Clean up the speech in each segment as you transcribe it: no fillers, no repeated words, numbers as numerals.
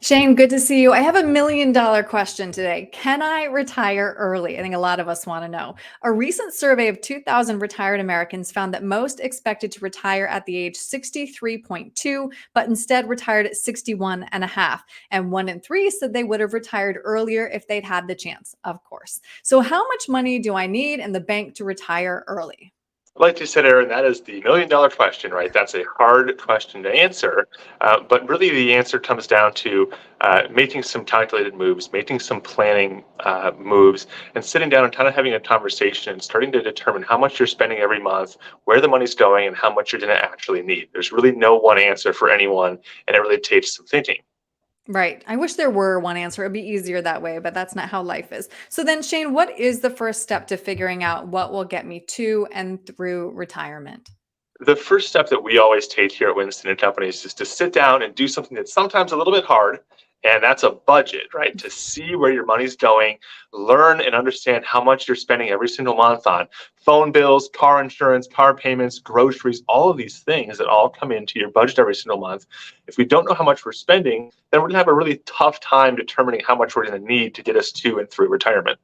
Shane, good to see you. I have $1 million question today. Can I retire early? I think a lot of us want to know. A recent survey of 2,000 retired Americans found that most expected to retire at the age 63.2, but instead retired at 61 and a half. And 1 in 3 said they would have retired earlier if they'd had the chance, of course. So how much money do I need in the bank to retire early? Like you said, Erin, that is the $1 million question, right? That's a hard question to answer. But really, the answer comes down to making some calculated moves, making some planning moves, and sitting down and kind of having a conversation and starting to determine how much you're spending every month, where the money's going, and how much you're going to actually need. There's really no one answer for anyone, and it really takes some thinking. Right. I wish there were one answer. It'd be easier that way, but that's not how life is. So then, Shane, what is the first step to figuring out what will get me to and through retirement? The first step that we always take here at Winston and Companies is to sit down and do something that's sometimes a little bit hard, and that's a budget, right? To see where your money's going, learn and understand how much you're spending every single month on phone bills, car insurance, car payments, groceries, all of these things that all come into your budget every single month. If we don't know how much we're spending, then we're going to have a really tough time determining how much we're going to need to get us to and through retirement.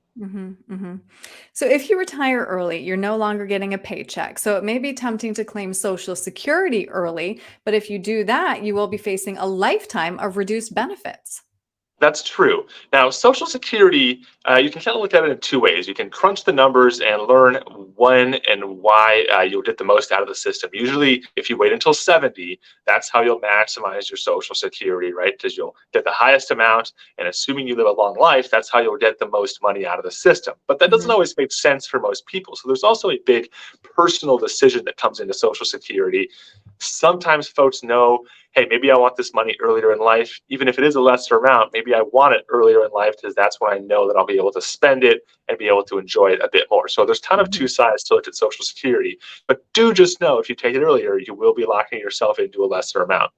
So if you retire early, you're no longer getting a paycheck. So it may be tempting to claim Social Security early, but if you do that, you will be facing a lifetime of reduced benefits. That's true. Now, Social Security, you can kind of look at it in two ways. You can crunch the numbers and learn when and why you'll get the most out of the system. Usually, if you wait until 70, that's how you'll maximize your Social Security, right? Because you'll get the highest amount, and assuming you live a long life, that's how you'll get the most money out of the system. But that doesn't Mhm. always make sense for most people. So there's also a big personal decision that comes into Social Security. Sometimes folks know, hey, maybe I want this money earlier in life, even if it is a lesser amount. Maybe I want it earlier in life because that's when I know that I'll be able to spend it and be able to enjoy it a bit more. So there's kind of two Mhm. sides to look at Social Security, but do just know if you take it earlier, you will be locking yourself into a lesser amount.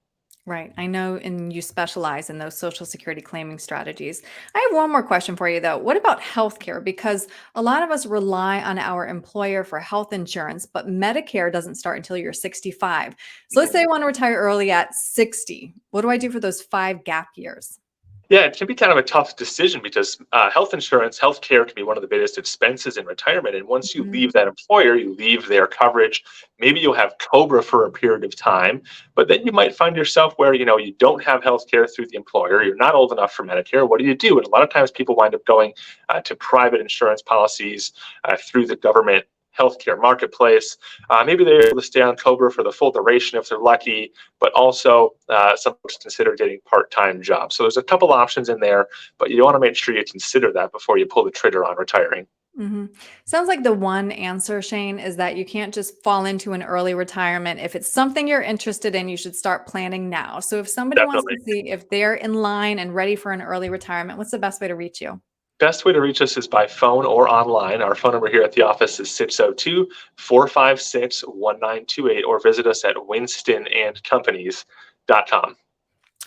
Right. I know, and you specialize in those Social Security claiming strategies. I have one more question for you, though. What about healthcare? Because a lot of us rely on our employer for health insurance, but Medicare doesn't start until you're 65. So let's say I want to retire early at 60. What do I do for those 5 gap years? Yeah, it can be kind of a tough decision because health insurance, healthcare can be one of the biggest expenses in retirement. And once you Mhm. leave that employer, you leave their coverage. Maybe you'll have COBRA for a period of time, but then you might find yourself where you don't have healthcare through the employer. You're not old enough for Medicare. What do you do? And a lot of times people wind up going to private insurance policies through the government healthcare marketplace. Maybe they're able to stay on COBRA for the full duration if they're lucky, but also some folks consider getting part-time jobs. So there's a couple options in there, but you want to make sure you consider that before you pull the trigger on retiring. Mhm. Sounds like the one answer, Shane, is that you can't just fall into an early retirement. If it's something you're interested in, you should start planning now. So if somebody wants to Definitely. see if they're in line and ready for an early retirement, what's the best way to reach you? Best way to reach us is by phone or online. Our phone number here at the office is 602-456-1928, or visit us at winstonandcompanies.com.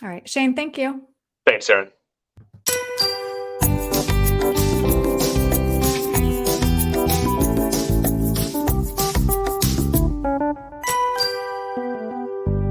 All right, Shane, thank you. Thanks, Aaron.